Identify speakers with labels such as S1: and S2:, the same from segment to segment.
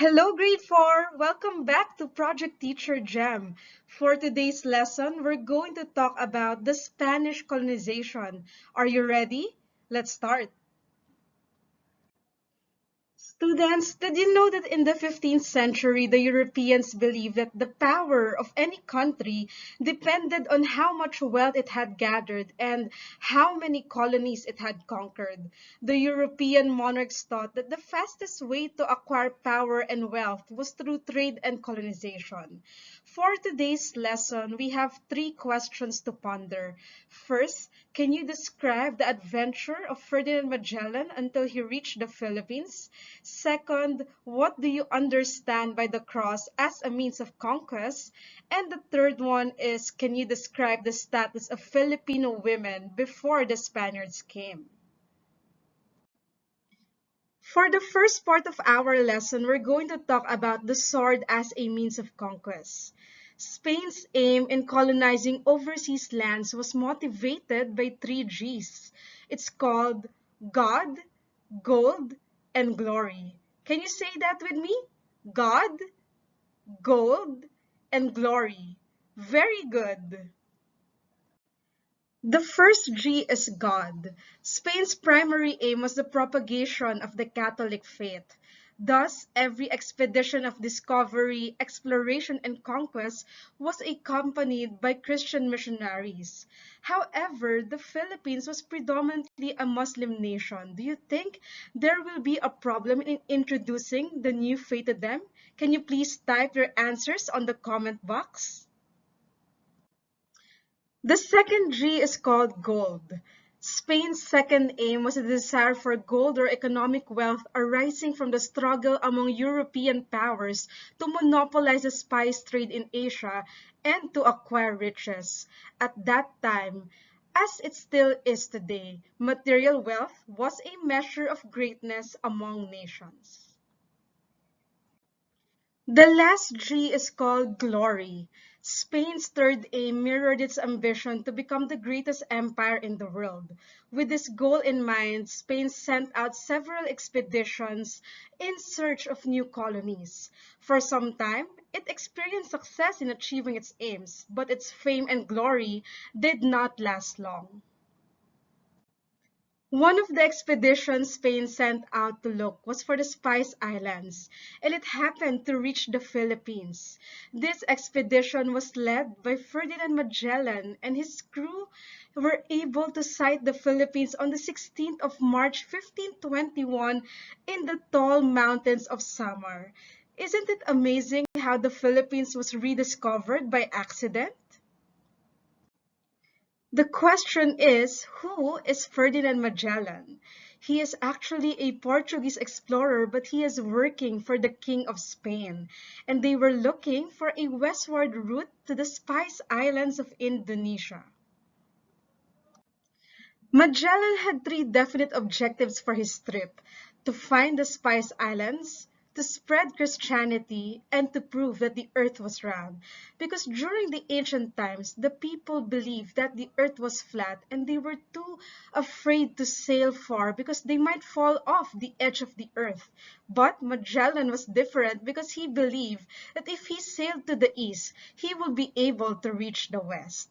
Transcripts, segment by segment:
S1: Hello, grade 4. Welcome back to Project Teacher Jam. For today's lesson, we're going to talk about the Spanish colonization. Are you ready? Let's start. Students, did you know that in the 15th century, the Europeans believed that the power of any country depended on how much wealth it had gathered and how many colonies it had conquered? The European monarchs thought that the fastest way to acquire power and wealth was through trade and colonization. For today's lesson, we have three questions to ponder. First, can you describe the adventure of Ferdinand Magellan until he reached the Philippines? Second, what do you understand by the cross as a means of conquest? And the third one is, can you describe the status of Filipino women before the Spaniards came? For the first part of our lesson, we're going to talk about the sword as a means of conquest. Spain's aim in colonizing overseas lands was motivated by three G's. It's called God, gold, and glory. Can you say that with me? God, gold, and glory. Very good. The first G is God. Spain's primary aim was the propagation of the Catholic faith. Thus, every expedition of discovery, exploration, and conquest was accompanied by Christian missionaries. However, the Philippines was predominantly a Muslim nation. Do you think there will be a problem in introducing the new faith to them? Can you please type your answers on the comment box? The second G is called gold. Spain's second aim was a desire for gold or economic wealth arising from the struggle among European powers to monopolize the spice trade in Asia and to acquire riches. At that time, as it still is today, material wealth was a measure of greatness among nations. The last G is called glory. Spain's third aim mirrored its ambition to become the greatest empire in the world. With this goal in mind, Spain sent out several expeditions in search of new colonies. For some time, it experienced success in achieving its aims, but its fame and glory did not last long. One of the expeditions Spain sent out to look was for the Spice Islands, and it happened to reach the Philippines. This expedition was led by Ferdinand Magellan, and his crew were able to sight the Philippines on the 16th of March 1521 in the tall mountains of Samar. Isn't it amazing how the Philippines was rediscovered by accident? The question is, who is Ferdinand Magellan? He is actually a Portuguese explorer, but he is working for the King of Spain, and they were looking for a westward route to the Spice Islands of Indonesia. Magellan had three definite objectives for his trip: to find the Spice Islands, to spread Christianity, and to prove that the earth was round. Because during the ancient times, the people believed that the earth was flat and they were too afraid to sail far because they might fall off the edge of the earth. But Magellan was different because he believed that if he sailed to the east, he would be able to reach the west.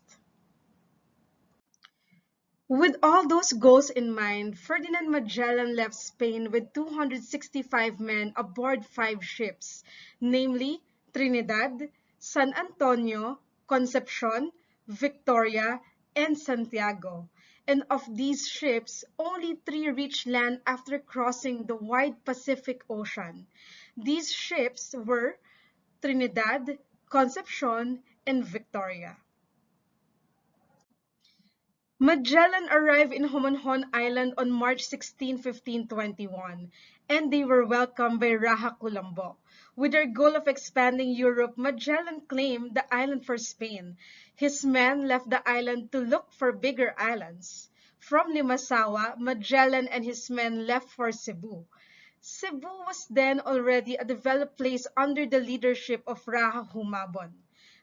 S1: With all those goals in mind, Ferdinand Magellan left Spain with 265 men aboard five ships, namely Trinidad, San Antonio, Concepcion, Victoria, and Santiago. And of these ships, only three reached land after crossing the wide Pacific Ocean. These ships were Trinidad, Concepcion, and Victoria. Magellan arrived in Homonhon Island on March 16, 1521, and they were welcomed by Raja Colombo. With their goal of expanding Europe, Magellan claimed the island for Spain. His men left the island to look for bigger islands. From Limasawa, Magellan and his men left for Cebu. Cebu was then already a developed place under the leadership of Raja Humabon.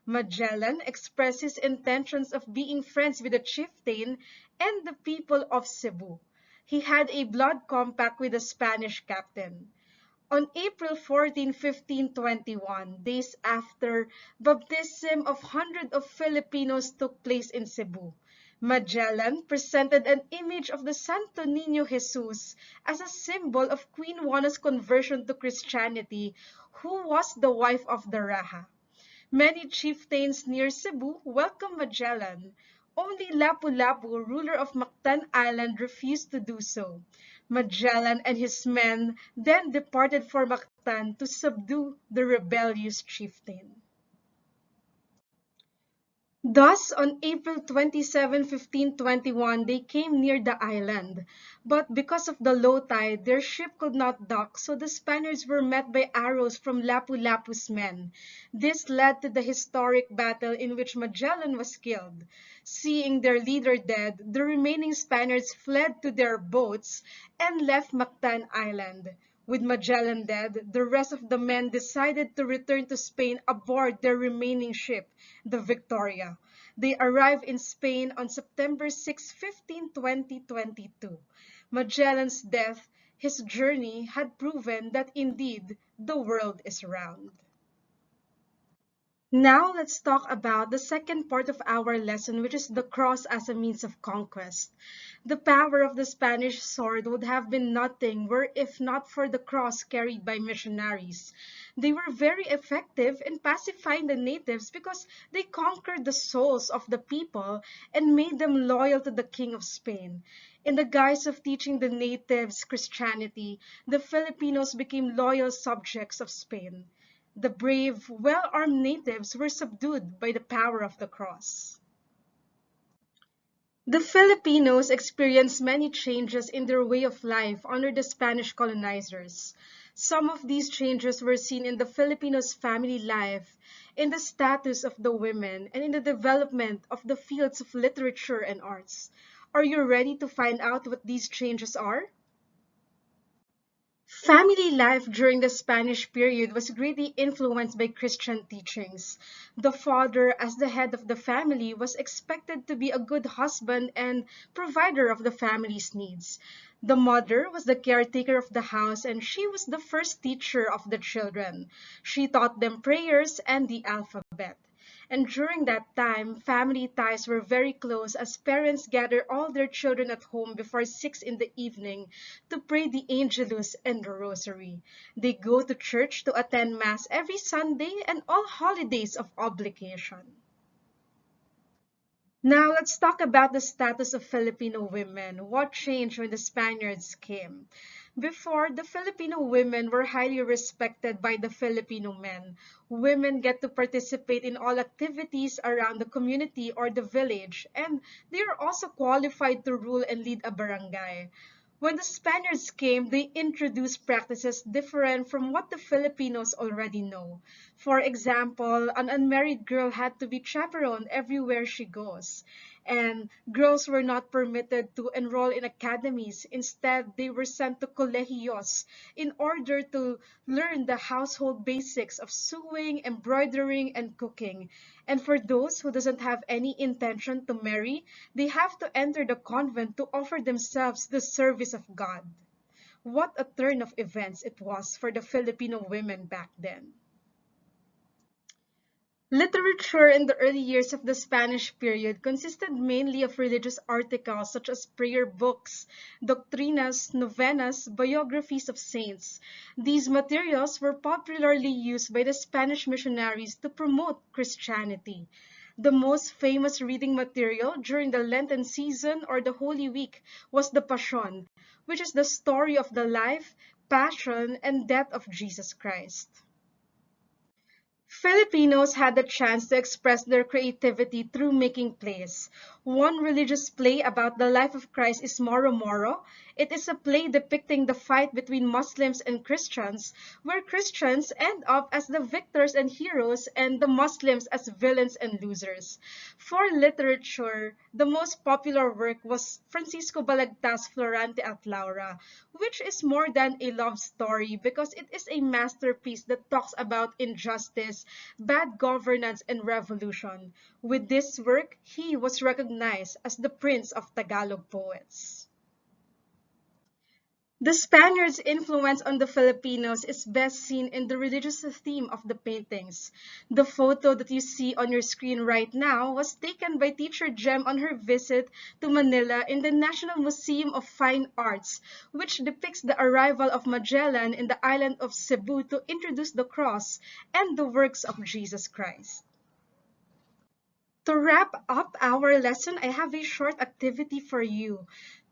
S1: Magellan expressed his intentions of being friends with the chieftain and the people of Cebu. He had a blood compact with the Spanish captain. On April 14, 1521, days after baptism of hundreds of Filipinos took place in Cebu, Magellan presented an image of the Santo Niño Jesus as a symbol of Queen Juana's conversion to Christianity, who was the wife of the Raja. Many chieftains near Cebu welcomed Magellan. Only Lapu-Lapu, ruler of Mactan Island, refused to do so. Magellan and his men then departed for Mactan to subdue the rebellious chieftain. Thus, on April 27, 1521, they came near the island. But because of the low tide, their ship could not dock, so the Spaniards were met by arrows from Lapu-Lapu's men. This led to the historic battle in which Magellan was killed. Seeing their leader dead, the remaining Spaniards fled to their boats and left Mactan Island. With Magellan dead, the rest of the men decided to return to Spain aboard their remaining ship, the Victoria. They arrived in Spain on September 6, 15, 2022. Magellan's death, his journey, had proven that indeed the world is round. Now let's talk about the second part of our lesson, which is the cross as a means of conquest. The power of the Spanish sword would have been nothing were if not for the cross carried by missionaries. They were very effective in pacifying the natives because they conquered the souls of the people and made them loyal to the King of Spain. In the guise of teaching the natives Christianity, the Filipinos became loyal subjects of Spain. The brave, well-armed natives were subdued by the power of the cross. The Filipinos experienced many changes in their way of life under the Spanish colonizers. Some of these changes were seen in the Filipinos' family life, in the status of the women, and in the development of the fields of literature and arts. Are you ready to find out what these changes are? Family life during the Spanish period was greatly influenced by Christian teachings. The father, as the head of the family, was expected to be a good husband and provider of the family's needs. The mother was the caretaker of the house, and she was the first teacher of the children. She taught them prayers and the alphabet. And during that time, family ties were very close as parents gathered all their children at home before 6 in the evening to pray the Angelus and the Rosary. They go to church to attend Mass every Sunday and all holidays of obligation. Now let's talk about the status of Filipino women. What changed when the Spaniards came? Before, the Filipino women were highly respected by the Filipino men. Women get to participate in all activities around the community or the village, and they are also qualified to rule and lead a barangay. When the Spaniards came, they introduced practices different from what the Filipinos already know. For example, an unmarried girl had to be chaperoned everywhere she goes. And girls were not permitted to enroll in academies. Instead, they were sent to colegios in order to learn the household basics of sewing, embroidering, and cooking. And for those who doesn't have any intention to marry, they have to enter the convent to offer themselves the service of God. What a turn of events it was for the Filipino women back then. Literature in the early years of the Spanish period consisted mainly of religious articles such as prayer books, doctrinas, novenas, biographies of saints. These materials were popularly used by the Spanish missionaries to promote Christianity. The most famous reading material during the Lenten season or the Holy Week was the Passion, which is the story of the life, passion, and death of Jesus Christ. Filipinos had the chance to express their creativity through making plays. One religious play about the life of Christ is Moro Moro. It is a play depicting the fight between Muslims and Christians, where Christians end up as the victors and heroes and the Muslims as villains and losers. For literature, the most popular work was Francisco Balagtas' Florante at Laura, which is more than a love story because it is a masterpiece that talks about injustice, bad governance, and revolution. With this work, he was recognized as the Prince of Tagalog poets. The Spaniards' influence on the Filipinos is best seen in the religious theme of the paintings. The photo that you see on your screen right now was taken by Teacher Jem on her visit to Manila in the National Museum of Fine Arts, which depicts the arrival of Magellan in the island of Cebu to introduce the cross and the works of Jesus Christ. To wrap up our lesson, I have a short activity for you.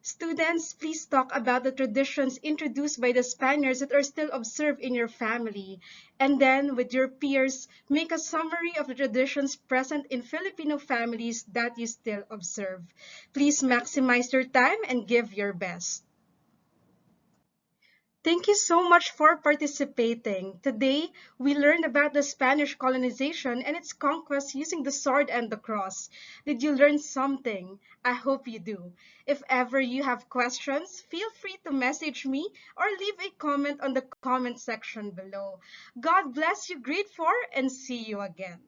S1: Students, please talk about the traditions introduced by the Spaniards that are still observed in your family. And then, with your peers, make a summary of the traditions present in Filipino families that you still observe. Please maximize your time and give your best. Thank you so much for participating. Today, we learned about the Spanish colonization and its conquest using the sword and the cross. Did you learn something? I hope you do. If ever you have questions, feel free to message me or leave a comment on the comment section below. God bless you, grade 4, and see you again.